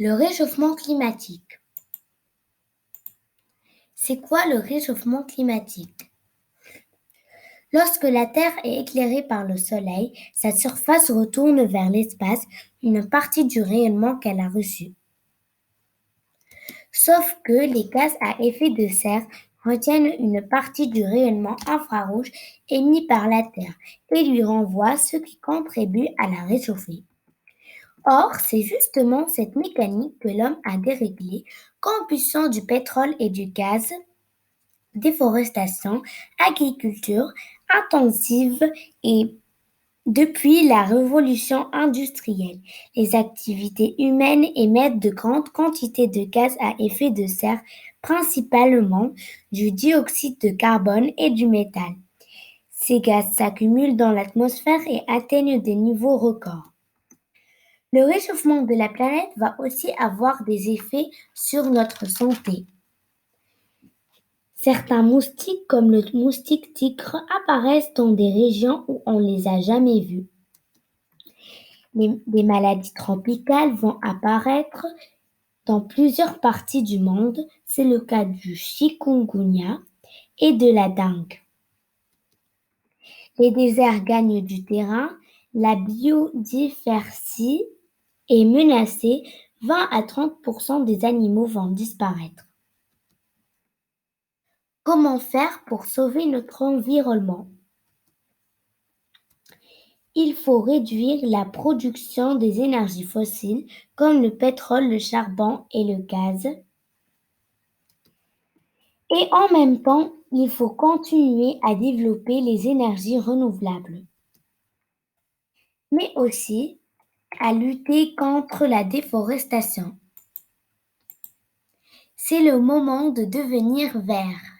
Le réchauffement climatique. C'est quoi le réchauffement climatique? Lorsque la Terre est éclairée par le Soleil, sa surface retourne vers l'espace une partie du rayonnement qu'elle a reçu. Sauf que les gaz à effet de serre retiennent une partie du rayonnement infrarouge émis par la Terre et lui renvoient ce qui contribue à la réchauffer. Or, c'est justement cette mécanique que l'homme a déréglée, combustion du pétrole et du gaz, déforestation, agriculture intensive et depuis la révolution industrielle, les activités humaines émettent de grandes quantités de gaz à effet de serre, principalement du dioxyde de carbone et du méthane. Ces gaz s'accumulent dans l'atmosphère et atteignent des niveaux records. Le réchauffement de la planète va aussi avoir des effets sur notre santé. Certains moustiques, comme le moustique tigre, apparaissent dans des régions où on ne les a jamais vus. Des maladies tropicales vont apparaître dans plusieurs parties du monde. C'est le cas du chikungunya et de la dengue. Les déserts gagnent du terrain, la biodiversité est menacée, 20 à 30% des animaux vont disparaître. Comment faire pour sauver notre environnement? Il faut réduire la production des énergies fossiles comme le pétrole, le charbon et le gaz. Et en même temps, il faut continuer à développer les énergies renouvelables, mais aussi à lutter contre la déforestation. C'est le moment de devenir vert.